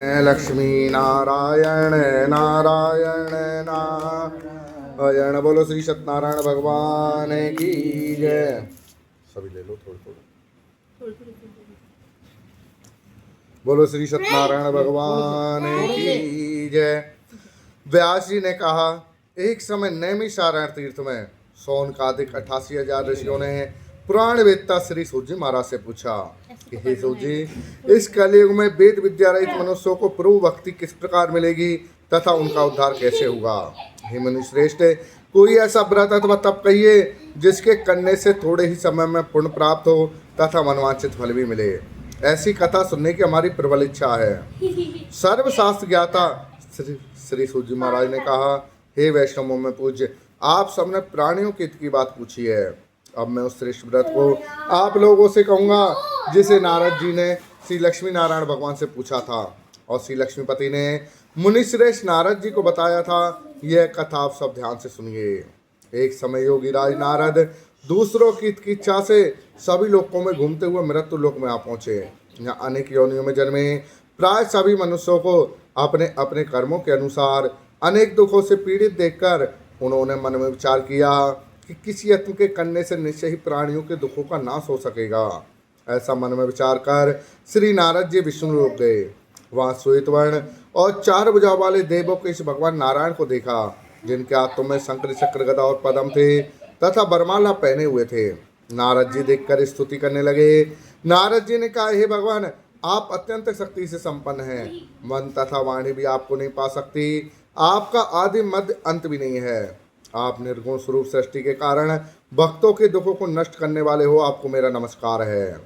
लक्ष्मी नारायण नारायण नारायण। बोलो श्री सत्यनारायण भगवान की जय। सभी ले लो थोड़ी थोड़ी। बोलो श्री सत्यनारायण भगवान की जय। व्यास जी ने कहा, एक समय नैमिषारण्य तीर्थ में सौनकादिक 88,000 ऋषियों ने पुराण वेदता श्री सूत जी महाराज से पूछा कि हे सूत जी, इस कलयुग में वेद विद्या रहित मनुष्यों को प्रभु भक्ति किस प्रकार मिलेगी तथा उनका उद्धार कैसे होगा। हे मुनि श्रेष्ठ, कोई ऐसा व्रत अथवा तप कहिए जिसके करने से थोड़े ही समय में पुण्य प्राप्त हो तथा मनवांछित फल भी मिले। ऐसी कथा सुनने की हमारी प्रबल इच्छा है। सर्वशास्त्र ज्ञाता श्री सूत जी महाराज ने कहा, हे वैष्णवों में पूज्य, आप सबने प्राणियों के हित की बात पूछी है। अब मैं उस श्रेष्ठ व्रत को आप लोगों से कहूँगा जिसे नारद जी ने श्री लक्ष्मी नारायण भगवान से पूछा था और श्री लक्ष्मीपति ने मुनि श्रेष्ठ नारद जी को बताया था। यह कथा आप सब ध्यान से सुनिए। एक समय योगी राज नारद दूसरों की इच्छा से सभी लोकों में घूमते हुए मृत्यु लोक में आ पहुँचे। यहाँ अनेक योनियों में जन्मे प्राय सभी मनुष्यों को अपने अपने कर्मों के अनुसार अनेक दुखों से पीड़ित देखकर उन्होंने मन में विचार किया कि किसी यत्न के करने से निश्चय ही प्राणियों के दुखों का नाश हो सकेगा। ऐसा मन में विचार कर श्री नारद जी विष्णु लोक गए। वहाँ श्वेत वर्ण और 4 भुजाओं वाले देवों के इस भगवान नारायण को देखा, जिनके हाथों में शंकर चक्र गदा और पद्म थे तथा बरमाला पहने हुए थे। नारद जी देखकर स्तुति करने लगे। नारद जी ने कहा, हे भगवान, आप अत्यंत शक्ति से संपन्न हैं। मन तथा वाणी भी आपको नहीं पा सकती। आपका आदि मध्य अंत भी नहीं है। आप निर्गुण स्वरूप सृष्टि के कारण भक्तों के दुखों को नष्ट करने वाले हो। आपको मेरा नमस्कार है।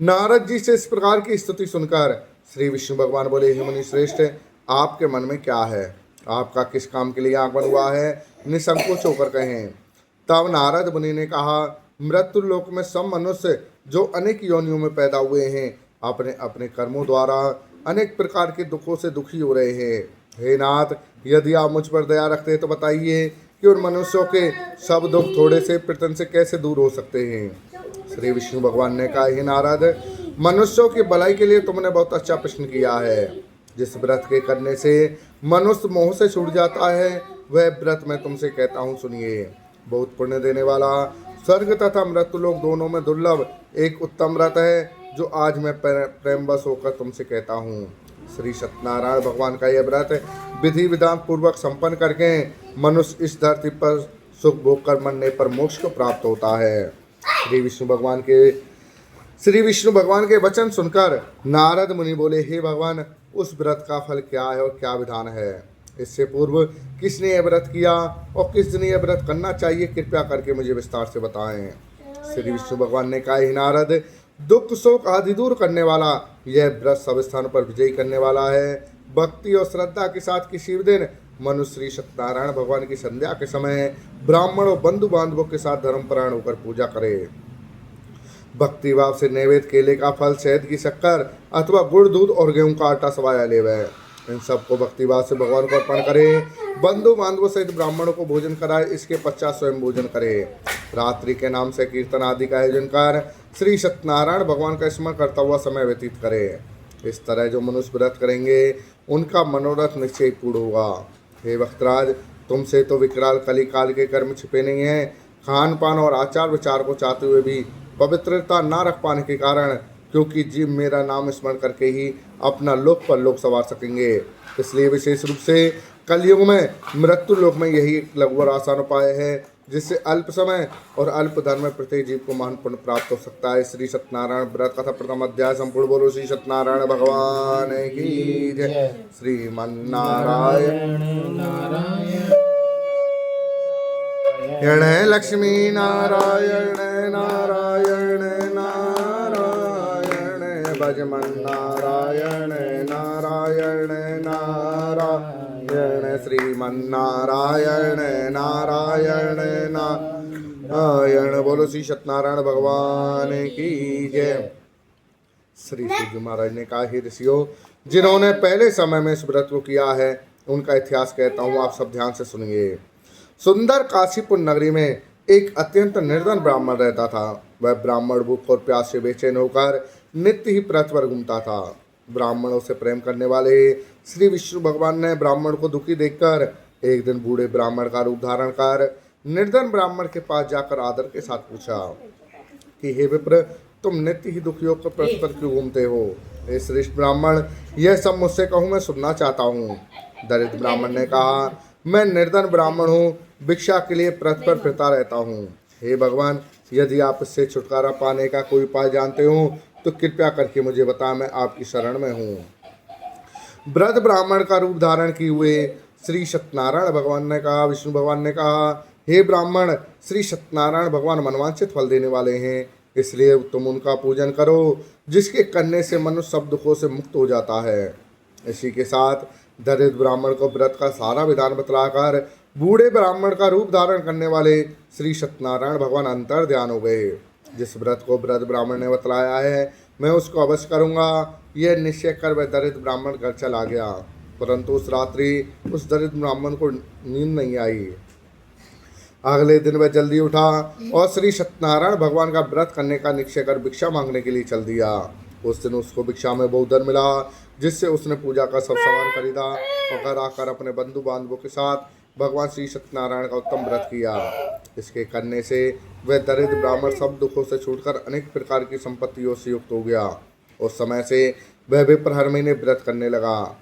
नारद जी से इस प्रकार की स्तुति सुनकर श्री विष्णु भगवान बोले, हे मुनि श्रेष्ठ, आपके मन में क्या है? आपका किस काम के लिए आगमन हुआ है? निसंकोच होकर कहें। तब नारद मुनि ने कहा, मृत्यु लोक में सब मनुष्य जो अनेक योनियों में पैदा हुए हैं अपने अपने कर्मों द्वारा अनेक प्रकार के दुखों से दुखी हो रहे हैं। हे नाथ, यदि आप मुझ पर दया रखते हैं तो बताइए कि उन मनुष्यों के सब दुख थोड़े से प्रयत्न से कैसे दूर हो सकते हैं। श्री विष्णु भगवान ने कहा, हे नारद, मनुष्यों की भलाई के लिए तुमने बहुत अच्छा प्रश्न किया है। जिस व्रत के करने से मनुष्य मोह से छूट जाता है वह व्रत मैं तुमसे कहता हूँ, सुनिए। बहुत पुण्य देने वाला, स्वर्ग तथा मृत्यु लोक दोनों में दुर्लभ एक उत्तम व्रत है जो आज मैं प्रेमवश होकर तुमसे कहता हूँ। श्री सत्यनारायण भगवान का यह व्रत विधि विधान पूर्वक संपन्न करके मनुष्य इस धरती पर सुख भोग कर मरने पर मोक्ष को प्राप्त होता है। श्री विष्णु भगवान के वचन सुनकर नारद मुनि बोले, हे भगवान, उस व्रत का फल क्या है और क्या विधान है? इससे पूर्व किसने यह व्रत किया और किस दिन यह व्रत करना चाहिए? कृपया करके मुझे विस्तार से बताएं। श्री विष्णु भगवान ने कहा, हे नारद, दुख शोक आदि दूर करने वाला यह व्रत सब स्थानों पर विजयी करने वाला है। भक्ति और श्रद्धा के साथ किसी भी दिन मनुष्य श्री सत्यनारायण भगवान की संध्या के समय ब्राह्मण और बंधु बांधवों के साथ धर्मपरायण होकर पूजा करे। भक्ति भाव से नैवेद्य केले का फल, शहद की शक्कर अथवा गुड़, दूध और गेहूं का आटा सवाया लेवे। इन सबको भक्तिभाव से भगवान को अर्पण करे। बंधु बांधवों सहित ब्राह्मणों को भोजन कराए। इसके पश्चात स्वयं भोजन करे। रात्रि के नाम से कीर्तन आदि का आयोजन कर श्री सत्यनारायण भगवान का स्मरण करता हुआ समय व्यतीत करे। इस तरह जो मनुष्य व्रत करेंगे उनका मनोरथ निश्चय पूर्ण होगा। हे भक्तराज, तुमसे तो विकराल कली काल के कर्म छिपे नहीं हैं। खान पान और आचार विचार को चाहते हुए भी पवित्रता ना रख पाने के कारण, क्योंकि जीव मेरा नाम स्मरण करके ही अपना लोक पर लोक संवार सकेंगे, इसलिए विशेष रूप से कलयुग में मृत्यु लोक में यही एक लघु और आसान उपाय है जिससे अल्प समय और अल्प धन में प्रत्येक जीव को महान पुण्य प्राप्त हो सकता है। श्री सत्यनारायण व्रत कथा प्रथम अध्याय संपूर्ण। बोलो श्री सत्यनारायण भगवान की जय। श्रीमन्नारायण लक्ष्मी नारायण नारायण नारायण भजमन नारायण नारायण नारायण श्रीमन्नारायण नारायण नारायण। बोलो श्री सत्यनारायण भगवान की जय। श्री सूत महाराज ने कहा, हे ऋषियों, जिन्होंने पहले समय में इस व्रत को किया है उनका इतिहास कहता हूँ, आप सब ध्यान से सुनिए। सुंदर काशीपुर नगरी में एक अत्यंत निर्धन ब्राह्मण रहता था। वह ब्राह्मण भूख और प्यास से बेचैन होकर नित्य ही पृथ्वी पर घूमता था। ब्राह्मणों से प्रेम करने वाले श्री विष्णु भगवान ने ब्राह्मण को दुखी देखकर एक दिन बूढ़े ब्राह्मण का रूप धारण कर निर्धन ब्राह्मण के पास जाकर आदर के साथ पूछा कि हे विप्र, तुम नित्य ही दुखियों को परस्पर क्यों घूमते हो? हे श्रेष्ठ ब्राह्मण, यह सब मुझसे कहूँ, मैं सुनना चाहता हूँ। दरिद्र ब्राह्मण ने कहा, मैं निर्धन ब्राह्मण हूँ, भिक्षा के लिए परस्पर फिरता रहता हूँ। हे भगवान, यदि आप इससे छुटकारा पाने का कोई उपाय जानते हो तो कृपया करके मुझे बता, मैं आपकी शरण में हूँ। वृद्ध ब्राह्मण का रूप धारण किए हुए श्री सत्यनारायण भगवान ने कहा, विष्णु भगवान ने कहा, हे ब्राह्मण, श्री सत्यनारायण भगवान मनवांछित फल देने वाले हैं, इसलिए तुम उनका पूजन करो, जिसके करने से मनुष्य सब दुखों से मुक्त हो जाता है। इसी के साथ दरिद्र ब्राह्मण को व्रत का सारा विधान बतलाकर बूढ़े ब्राह्मण का रूप धारण करने वाले श्री सत्यनारायण भगवान अंतर ध्यान हो गए। जिस व्रत को वृद्ध ब्राह्मण ने बतलाया है, मैं उसको अवश्य करूँगा, यह निश्चय कर वह दरिद्र ब्राह्मण घर चला गया। परंतु उस रात्रि उस दरिद्र ब्राह्मण को नींद नहीं आई। अगले दिन वह जल्दी उठा और श्री सत्यनारायण भगवान का व्रत करने का निश्चय कर भिक्षा मांगने के लिए चल दिया। उस दिन उसको भिक्षा में बहुत धन मिला, जिससे उसने पूजा का सब सामान खरीदा और घर आकर अपने बंधु बांधवों के साथ भगवान श्री सत्यनारायण का उत्तम व्रत किया। इसके करने से वह दरिद्र ब्राह्मण सब दुखों से छूटकर अनेक प्रकार की संपत्तियों से युक्त हो गया। उस समय से वह विप्र हर महीने व्रत करने लगा।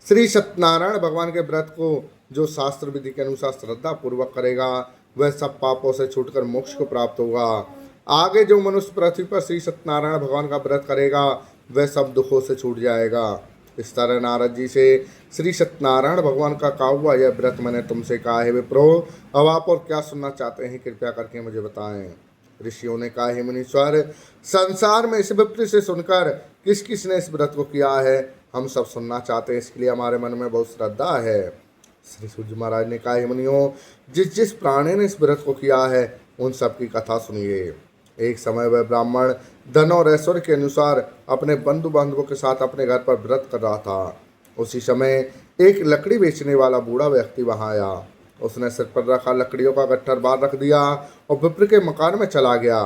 श्री सत्यनारायण भगवान के व्रत को जो शास्त्र विधि के अनुसार श्रद्धा पूर्वक करेगा, वह सब पापों से छूटकर मोक्ष को प्राप्त होगा। आगे जो मनुष्य पृथ्वी पर श्री सत्यनारायण भगवान का व्रत करेगा, वह सब दुखों से छूट जाएगा। इस तरह नारद जी से श्री सत्यनारायण भगवान का कहा हुआ यह व्रत मैंने तुमसे कहा है विप्रो। अब आप और क्या सुनना चाहते हैं, कृपया करके मुझे बताएं। ऋषियों ने कहा, हे मुनीश्वर, संसार में इस विप्र से सुनकर किस किस ने इस व्रत को किया है, हम सब सुनना चाहते हैं, इसके लिए हमारे मन में बहुत श्रद्धा है। श्री सूर्य महाराज ने कहा, हे मुनियों, जिस जिस प्राणी ने इस व्रत को किया है, उन सब की कथा सुनिए। एक समय वह ब्राह्मण धन और ऐश्वर्य के अनुसार अपने बंधु बांधवों के साथ अपने घर पर व्रत कर रहा था। उसी समय एक लकड़ी बेचने वाला बूढ़ा व्यक्ति वहां आया। उसने सिर पर रखा लकड़ियों का गट्ठर बाहर रख दिया और विप्र के मकान में चला गया।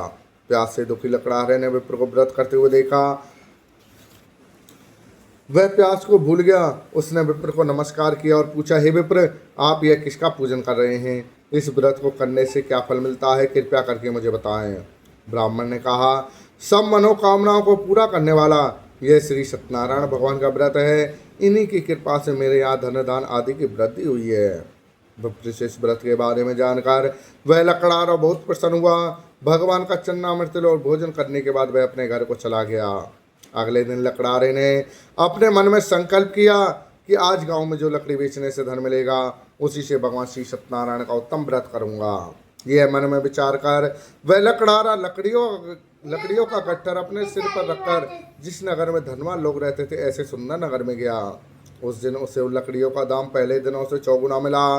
प्यास से दुखी लकड़हारे ने विप्र को व्रत करते हुए देखा। वह प्यास को भूल गया। उसने विप्र को नमस्कार किया और पूछा, हे विप्र, आप यह किसका पूजन कर रहे हैं? इस व्रत को करने से क्या फल मिलता है, कृपया करके मुझे बताएं। ब्राह्मण ने कहा, सब मनोकामनाओं को पूरा करने वाला यह श्री सत्यनारायण भगवान का व्रत है। इन्हीं की कृपा से मेरे यहाँ धन दान आदि की वृद्धि हुई है। विप्र से इस व्रत के बारे में जानकर वह लकड़हारा बहुत प्रसन्न हुआ। भगवान का चन्नामृत और भोजन करने के बाद वह अपने घर को चला गया। अगले दिन लकड़हारे ने अपने मन में संकल्प किया कि आज गांव में जो लकड़ी बेचने से धन मिलेगा, उसी से भगवान श्री सत्यनारायण का उत्तम व्रत करूंगा। यह मन में विचार कर वह लकड़हारा लकड़ियों का गट्ठर अपने सिर पर रखकर जिस नगर में धनवान लोग रहते थे, ऐसे सुंदर नगर में गया। उस दिन उसे उन लकड़ियों का दाम पहले दिनों से 4 गुना मिला।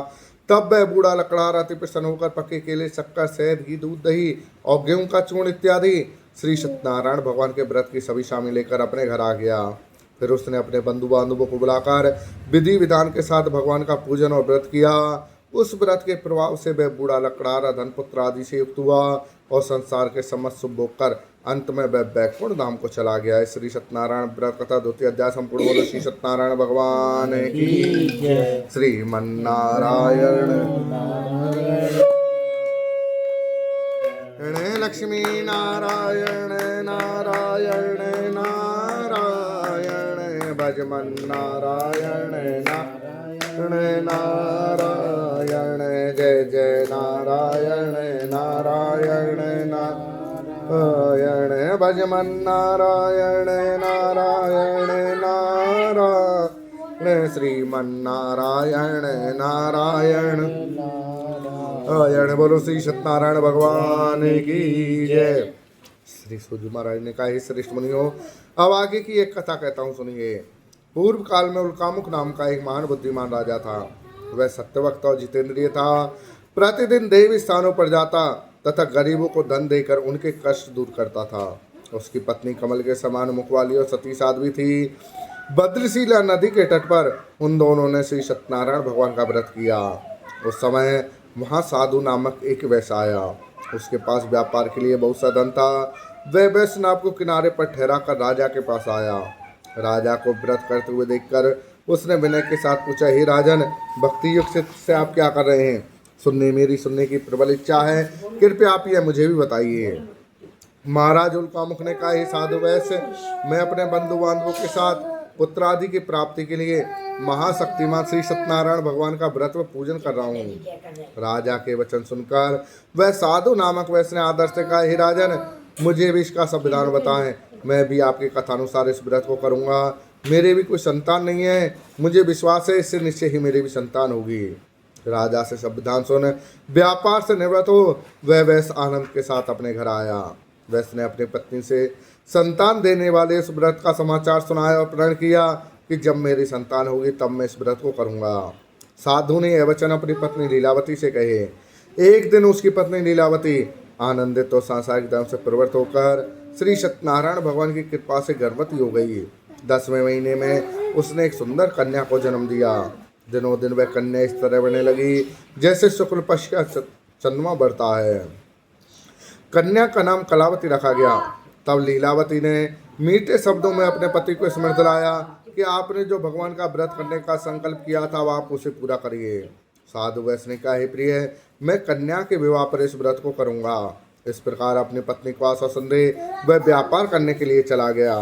तब वह बूढ़ा लकड़हारा अति प्रसन्न होकर पके केले, शक्कर, शहद, घी, दूध, दही और गेहूं का चूर्ण इत्यादि श्री सत्यनारायण भगवान के व्रत की सभी शामिल लेकर अपने घर आ गया। फिर उसने अपने बंधु बांधवों को बुलाकर विधि विधान के साथ भगवान का पूजन और व्रत किया। उस व्रत के प्रभाव से वह बूढ़ा लकड़हारा धन पुत्र आदि से युक्त हुआ और संसार के समस्त सुख भोग कर अंत में वह बैकुंठ धाम को चला गया। श्री सत्यनारायण व्रत कथा 2 अध्याय संपूर्ण। बोलो श्री सत्यनारायण भगवान की। श्रीमन्नारायण लक्ष्मी नारायण नारायण नारायण भजमन नारायण नारायण नारायण जय जय नारायण नारायण नारायण भजमन नारायण नारायण नारायण श्रीमन्नारायण नारायण नारायण। बोलो श्री सत्यनारायण भगवान की जय। श्री सूर्य महाराज ने कहा, हे श्रेष्ठ मुनियों, अब आगे की एक कथा कहता हूँ, सुनिए। पूर्व काल में उल्कामुक नाम का एक महान बुद्धिमान राजा था। वह सत्यवक्त और जितेंद्रिय था। प्रतिदिन देवी स्थानों पर जाता तथा गरीबों को धन देकर उनके कष्ट दूर करता था। उसकी पत्नी कमल के समान मुख वाली और सती साध्वी थी। भद्रशिला नदी के तट पर उन दोनों ने श्री सत्यनारायण भगवान का व्रत किया। उस समय वहाँ साधु नामक एक वैश्य आया। उसके पास व्यापार के लिए बहुत सा धन था। वह वैश्य नाव को किनारे पर ठहरा कर राजा के पास आया। राजा को व्रत करते हुए देखकर उसने विनय के साथ पूछा, हे राजन, भक्ति युक्त से आप क्या कर रहे हैं? सुनने की प्रबल इच्छा है, कृपया आप यह मुझे भी बताइए। महाराज उल्कामुख ने कहा, हे साधु वैश्य, मैं अपने बंधु बांधवों के साथ पुत्रादि की प्राप्ति के लिए महाशक्तिमान श्री सत्यनारायण भगवान का व्रत व पूजन कर रहा हूँ। राजा के वचन सुनकर वह साधु नामक वैश्य ने आदर से कहा, हे राजन, मुझे भी इसका संविधान बताएं, मैं भी आपके कथानुसार इस व्रत को करूँगा। मेरे भी कोई संतान नहीं है, मुझे विश्वास है इससे निश्चय ही मेरी भी संतान होगी। राजा से संविधान सुन व्यापार से निवृत्त हो वह वैश्य आनंद के साथ अपने घर आया। वैश्य ने अपनी पत्नी से संतान देने वाले इस व्रत का समाचार सुनाया और प्रण किया कि जब मेरी संतान होगी तब मैं इस व्रत को करूँगा। साधु ने यह वचन अपनी पत्नी लीलावती से कहे। एक दिन उसकी पत्नी लीलावती आनंदित और सांसारिक धर्म से प्रवृत्त होकर श्री सत्यनारायण भगवान की कृपा से गर्भवती हो गई। 10वें महीने में उसने एक सुंदर कन्या को जन्म दिया। दिनों दिन वह कन्या इस तरह बढ़ने लगी जैसे शुक्ल पक्ष का चंद्रमा बढ़ता है। कन्या का नाम कलावती रखा गया। तब लीलावती ने मीठे शब्दों में अपने पति को स्मरण दिलाया कि आपने जो भगवान का व्रत करने का संकल्प किया था वह आप उसे पूरा करिए। साधु वैश्य ने कहा, हे प्रिय, मैं कन्या के विवाह पर इस व्रत को करूँगा। इस प्रकार अपनी पत्नी को आश्वासन दे वह व्यापार करने के लिए चला गया।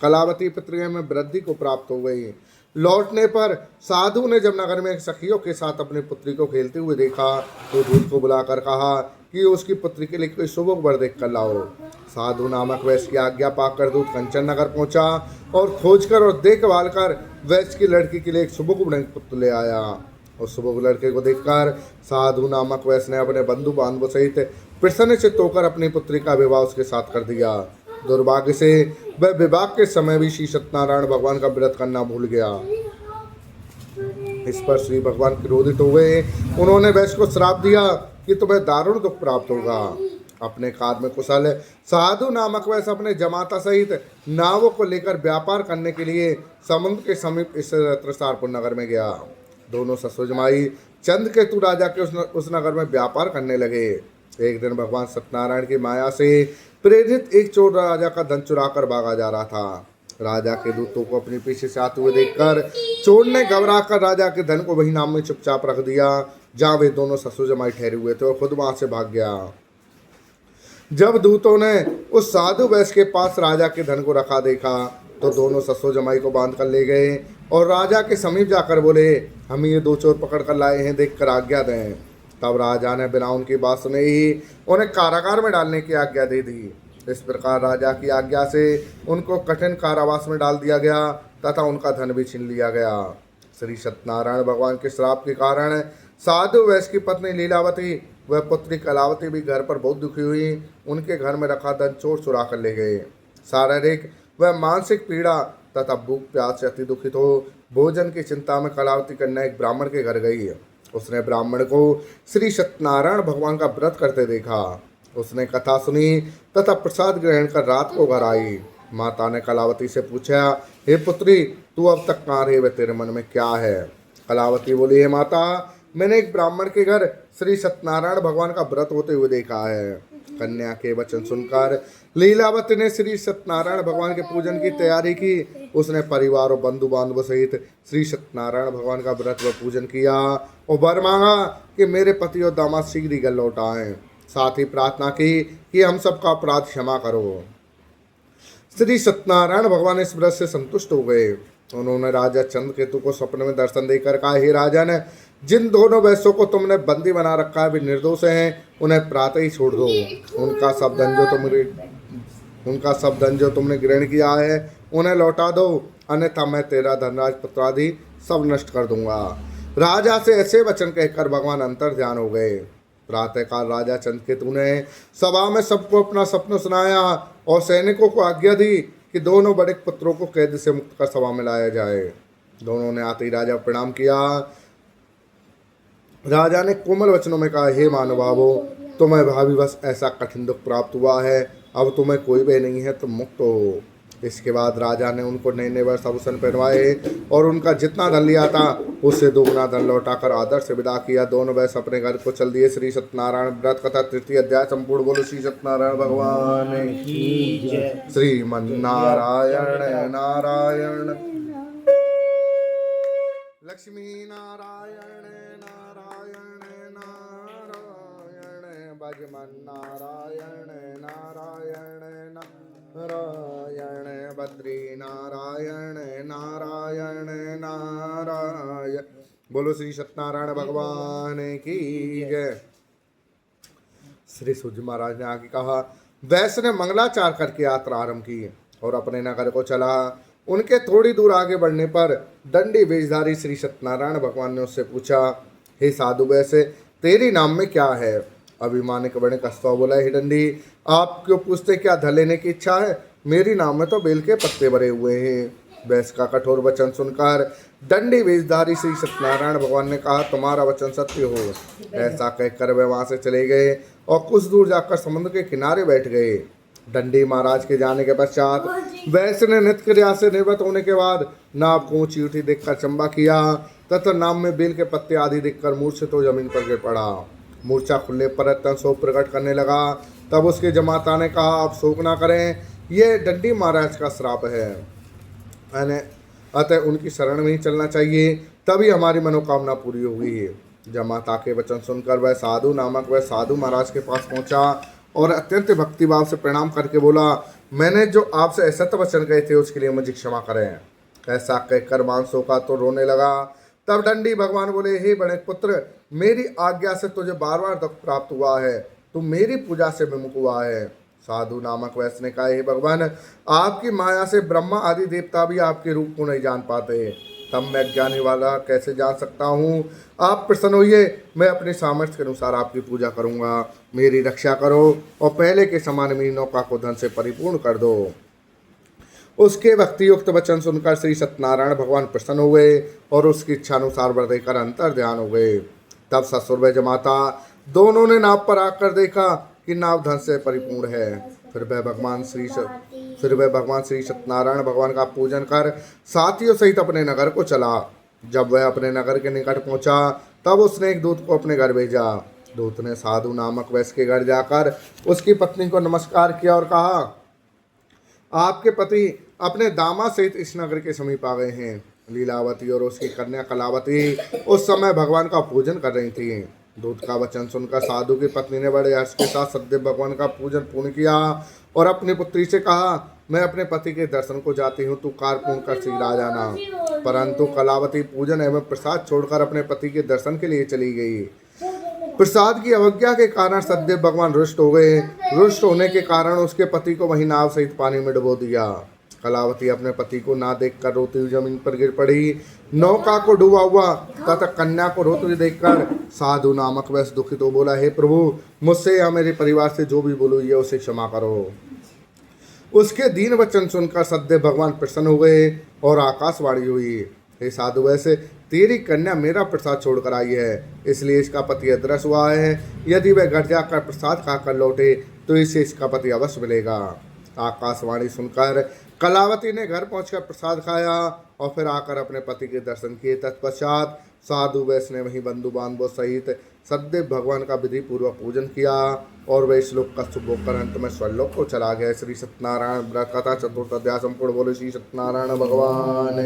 कलावती पुत्री में वृद्धि को प्राप्त हो गई। लौटने पर साधु ने जब नगर में सखियों के साथ अपनी पुत्री को खेलते हुए देखा तो दूत को बुलाकर कहा कि उसकी पुत्री के लिए कोई शुभ वर देख कर लाओ। साधु नामक वैश्य की आज्ञा पाकर दूत कंचन नगर पहुंचा और खोजकर और देखभाल कर वैश्य की लड़की के लिए एक शुभ पुत्र ले आया। उस शुभ लड़के को देखकर साधु नामक वैश्य ने अपने बंधु बांधवों सहित प्रसन्नचित्त होकर अपनी पुत्री का विवाह उसके साथ कर दिया। दुर्भाग्य से वह विवाह के समय भी श्री सत्यनारायण भगवान का व्रत करना भूल गया। इस पर श्री भगवान क्रोधित हो गए। उन्होंने वैश्य को श्राप दिया कि तुम्हें दारुण दुख प्राप्त होगा। अपने कार्य में कुशल साधु नामक वैश्य अपने जमाता सहित नावों को लेकर व्यापार करने के लिए समुद्र के समीप इस त्रसारपुर नगर में गया। दोनों ससुर जमाई चंद्रकेतु राजा के उस नगर में व्यापार करने लगे। एक दिन भगवान सत्यनारायण की माया से प्रेरित एक चोर राजा का धन चुरा कर भागा जा रहा था। राजा के दूतों को अपने पीछे से आते हुए देखकर चोर ने घबरा कर राजा के धन को वही नाम में चुपचाप रख दिया जहाँ वे दोनों ससुर जमाई ठहरे हुए थे और खुद वहां से भाग गया। जब दूतों ने उस साधु वैश्य के पास राजा के धन को रखा देखा तो दोनों ससुर जमाई को बांध कर ले गए और राजा के समीप जाकर बोले, हम ये दो चोर पकड़ कर लाए हैं, देख कर आज्ञा दें। तब राजा ने बिना उनकी बात सुने ही उन्हें कारागार में डालने की आज्ञा दे दी। इस प्रकार राजा की आज्ञा से उनको कठिन कारावास में डाल दिया गया तथा उनका धन भी छीन लिया गया। श्री सत्यनारायण भगवान के श्राप के कारण साधु वैश्य की पत्नी लीलावती वह पुत्री कलावती भी घर पर बहुत दुखी हुई। उनके घर में रखा धन चोर चुरा कर ले गए। शारीरिक व मानसिक पीड़ा तथा भूख प्यास से अति दुखित हो भोजन की चिंता में कलावती कन्या एक ब्राह्मण के घर गई। उसने ब्राह्मण को श्री सत्यनारायण भगवान का व्रत करते देखा। उसने कथा सुनी तथा प्रसाद ग्रहण कर रात को घर आई। माता ने कलावती से पूछा, हे पुत्री, तू अब तक कहाँ रही, व तेरे मन में क्या है? कलावती बोली, हे माता, मैंने एक ब्राह्मण के घर श्री सत्यनारायण भगवान का व्रत होते हुए देखा है। कन्या के वचन सुनकर लीलावती ने श्री सत्यनारायण भगवान के पूजन की तैयारी की। उसने परिवार और बंधु बांधवों सहित श्री सत्यनारायण भगवान का व्रत व पूजन किया और वर मांगा कि मेरे पति और दामाद शीघ्र ही घर लौट आएं। साथ ही प्रार्थना की कि हम सबका अपराध क्षमा करो। श्री सत्यनारायण भगवान इस व्रत से संतुष्ट हो गए। उन्होंने राजा चंद्रकेतु को स्वप्न में दर्शन देकर कहा, हे राजन, जिन दोनों वैश्यों को तुमने बंदी बना रखा है वे निर्दोष हैं, उन्हें प्रातः ही छोड़ दो। उनका सब धन जो तुमने ग्रहण किया है उन्हें लौटा दो, अन्यथा मैं तेरा धनराज पुत्रादि सब नष्ट कर दूंगा। राजा से ऐसे वचन कहकर भगवान अंतर ध्यान हो गए। प्रातःकाल राजा चंद्रकेतु ने सभा में सबको अपना सपना सुनाया और सैनिकों को आज्ञा दी कि दोनों बड़े पुत्रों को कैद से मुक्त कर सभा में लाया जाए। दोनों ने आते ही राजा प्रणाम किया। राजा ने कोमल वचनों में कहा, हे महानुभावो, तुम्हें भावीवश ऐसा कठिन दुख प्राप्त हुआ है, अब तुम्हें कोई भय नहीं है, तुम मुक्त हो। इसके बाद राजा ने उनको नए नए वस्त्र आभूषण पहनवाए और उनका जितना धन लिया था उससे दोगुना धन लौटाकर आदर से विदा किया। दोनों वैसे अपने घर को चल दिए। श्री सत्यनारायण व्रत कथा तृतीय अध्याय संपूर्ण। बोलो श्री सत्यनारायण भगवान की जय। श्रीमन्नारायण नारायण लक्ष्मी नारायण नारायण नारायण भजमन नारायण नारायण नारायण बद्री नारायण नारायण नारायण। बोलो श्री सत्यनारायण भगवान की जय। श्री सूर्य महाराज ने आगे कहा, वैश्य ने मंगलाचार करके यात्रा आरंभ की और अपने नगर को चला। उनके थोड़ी दूर आगे बढ़ने पर दंडी वेशधारी श्री सत्यनारायण भगवान ने उससे पूछा, हे साधु वैश्य, तेरी नाम में क्या है? अभिमानी कबड़े कसता बोला, हे दंडी, आप क्यों पूछते, क्या धन लेने की इच्छा है? मेरी नाम में तो बेल के पत्ते भरे हुए हैं। वैश्य का कठोर वचन सुनकर दंडी वेशधारी श्री सत्यनारायण भगवान ने कहा, तुम्हारा वचन सत्य हो। ऐसा कहकर वे वहां से चले गए और कुछ दूर जाकर समुद्र के किनारे बैठ गए। दंडी महाराज के जाने के पश्चात वैश्य ने नित्य क्रिया से निवृत्त होने के बाद नाव को ऊंची उठी देखकर चंबा किया तथा नाव में बेल के पत्ते आदि देखकर मूर्छित तो जमीन पर गिर पड़ा। मूर्छा खुलने पर अत्यंत शोक प्रकट करने लगा। तब उसके जमाता ने कहा, आप शोक ना करें, यह दंडी महाराज का श्राप है, अतः उनकी शरण में ही चलना चाहिए, तभी हमारी मनोकामना पूरी होगी। जमाता के वचन सुनकर वह साधु महाराज के पास पहुंचा और अत्यंत भक्तिभाव से प्रणाम करके बोला, मैंने जो आपसे असत्य वचन कहे थे उसके लिए मुझे क्षमा करें। ऐसा कहकर मानसों का तो रोने लगा। तब दंडी भगवान बोले, हे बड़े पुत्र, मेरी आज्ञा से तुझे बार बार दुख प्राप्त हुआ है, तू मेरी पूजा से विमुख हुआ है। साधु नामक वैश्य ने कहा, हे भगवान, आपकी माया से ब्रह्मा आदि देवता भी आपके रूप को नहीं जान पाते, तब मैं ज्ञानी वाला कैसे जान सकता हूँ? आप प्रसन्न होइए, मैं अपने सामर्थ्य के अनुसार आपकी पूजा करूँगा। मेरी रक्षा करो और पहले के समान मेरी नौका को धन से परिपूर्ण कर दो। उसके भक्ति युक्त वचन सुनकर श्री सत्यनारायण भगवान प्रसन्न हुए और उसकी इच्छा अनुसार वर देकर अंतर ध्यान हो गए। तब ससुर व जमाता दोनों ने नाव पर आकर देखा कि नाव धन से परिपूर्ण है। फिर वह भगवान श्री सत्यनारायण भगवान का पूजन कर साथियों सहित अपने नगर को चला। जब वह अपने नगर के निकट पहुंचा तब उसने एक दूत को अपने घर भेजा। दूत ने साधु नामक वैश्य के घर जाकर उसकी पत्नी को नमस्कार किया और कहा, आपके पति अपने दामाद सहित इस नगर के समीप आ गए हैं। लीलावती और उसकी कन्या कलावती उस समय भगवान का पूजन कर रही थी। दूत का वचन सुनकर साधु की पत्नी ने बड़े हर्ष के साथ सदैव भगवान का पूजन पूर्ण किया और अपनी पुत्री से कहा, मैं अपने पति के दर्शन को जाती हूँ, तू कार्य पूर्ण कर शीघ्र आ जाना। परंतु कलावती पूजन एवं प्रसाद छोड़कर अपने पति के दर्शन के लिए चली गई। प्रसाद की अवज्ञा के कारण सदैव भगवान रुष्ट हो गए। रुष्ट होने के कारण उसके पति को वहीं नाव सहित पानी में डुबो दिया। कलावती अपने पति को ना देखकर रोती हुई जमीन पर गिर पड़ी। नौका को डूबा हुआ तथा कन्या को रोते हुए देखकर साधु नामक वैश्य दुखित हो बोला, हे प्रभु, मुझसे या मेरे परिवार से जो भी बोलो ये उसे क्षमा करो। उसके दीन वचन सुनकर सदैव भगवान प्रसन्न हो गए और आकाशवाणी हुई, हे साधु वैश्य, तेरी कन्या मेरा प्रसाद छोड़कर आई है, इसलिए इसका पति अदृश्य हुआ है। यदि वह घर जाकर प्रसाद खाकर लौटे तो इसे इसका पति अवश्य मिलेगा। आकाशवाणी सुनकर कलावती ने घर पहुंचकर प्रसाद खाया और फिर आकर अपने पति के दर्शन किए। तत्पश्चात साधु वैश्य ने वहीं बंधु बांधवों सहित सदैव भगवान का विधि पूर्वक पूजन किया और वह श्लोक का शुभ होकर अंत में स्वर्लोक को चला गया। श्री सत्यनारायण व्रत कथा चतुर्थ अध्याय संपूर्ण। बोले श्री सत्यनारायण भगवान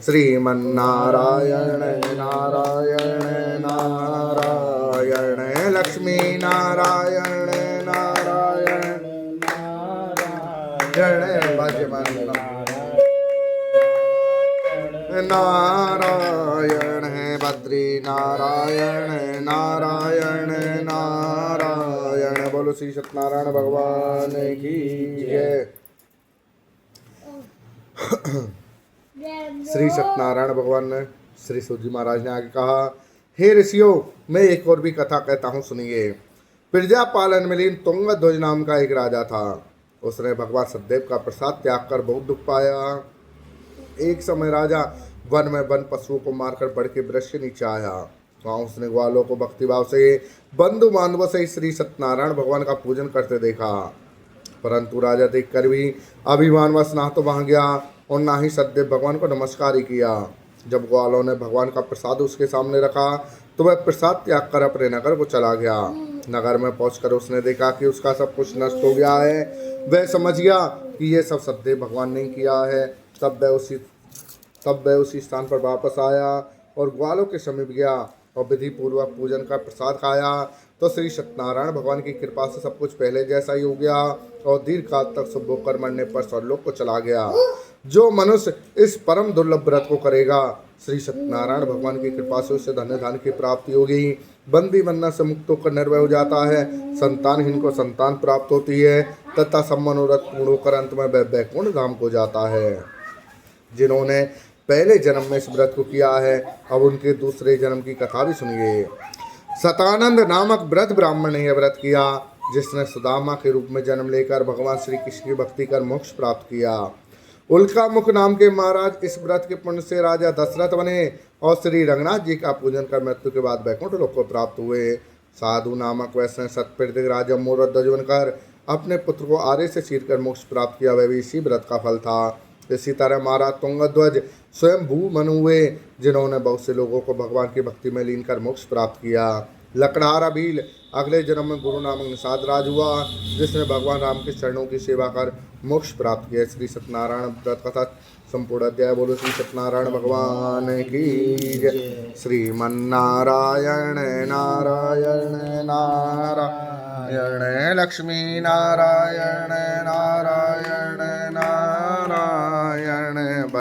श्रीमन्नारायण नारायण नारायण लक्ष्मी नारायण नारायण नारायण है बद्री नारायण नारायण नारायण। बोलो श्री सत्यनारायण भगवान की जय। श्री सत्यनारायण भगवान ने श्री सूर्य महाराज ने आगे कहा, हे ऋषियों, मैं एक और भी कथा कहता हूँ, सुनिए। प्रजापालन मिलीन तुंगध्वज नाम का एक राजा था। उसने भगवान सदैव का प्रसाद त्याग कर बहुत दुख पाया। एक समय राजा वन में वन पशुओं को मारकर बढ़ के वृक्ष के नीचे आया। वहाँ उसने ग्वालों को भक्तिभाव से बंधु बांधवों से श्री सत्यनारायण भगवान का पूजन करते देखा। परंतु राजा देखकर भी अभिमानवश ना तो वहाँ गया और ना ही सदैव भगवान को नमस्कार ही किया। जब ग्वालों ने भगवान का प्रसाद उसके सामने रखा तो वह प्रसाद त्याग कर अपने नगर को चला गया। नगर में पहुंचकर उसने देखा कि उसका सब कुछ नष्ट हो गया है। वह समझ गया कि ये सब सदैव भगवान ने किया है। तब वह उसी स्थान पर वापस आया और ग्वालों के समीप गया और विधि पूर्वक पूजन का प्रसाद खाया तो श्री सत्यनारायण भगवान की कृपा से सब कुछ पहले जैसा ही हो गया और दीर्घ काल तक शुभ होकर मरने पर स्वर्गलोक को चला गया। जो मनुष्य इस परम दुर्लभ व्रत को करेगा, श्री सत्यनारायण भगवान की कृपा से उसे धन्य धान की प्राप्ति होगी। बंदी बनना से मुक्त होकर निर्भय हो जाता है। संतानहीन को संतान प्राप्त होती है तथा सब मनोरथ पूर्ण होकर अंत में वैकुंठ धाम को जाता है। जिन्होंने पहले जन्म में इस व्रत को किया है, अब उनके दूसरे जन्म की कथा भी सुनिए। सतानंद नामक व्रत ब्राह्मण ने यह व्रत किया, जिसने सुदामा के रूप में जन्म लेकर भगवान श्री कृष्ण की भक्ति कर मोक्ष प्राप्त किया। उल्का मुख नाम के महाराज इस व्रत के पुण्य से राजा दशरथ बने और श्री रंगनाथ जी का पूजन कर मृत्यु के बाद वैकुंठ लोक को प्राप्त हुए। साधु नामक वैष्णव सतपीड़ित राजा मोर ध्वज बनकर अपने पुत्र को आरे से चीर कर मोक्ष प्राप्त किया, वह भी इसी व्रत का फल था। इसी तरह महाराज तुंगध्वज स्वयं भू मनु हुए, जिन्होंने बहुत से लोगों को भगवान की भक्ति में लीन कर मोक्ष प्राप्त किया। लकड़हारा भील अगले जन्म में गुरु नामक निषाद राज हुआ, जिसने भगवान राम के चरणों की सेवा कर मोक्ष प्राप्त किया। श्री सत्यनारायण व्रत कथा संपूर्ण अध्याय। बोलो श्री सत्यनारायण भगवान की जय। श्रीमन्नारायण नारायण नारायण लक्ष्मी नारायण नारायण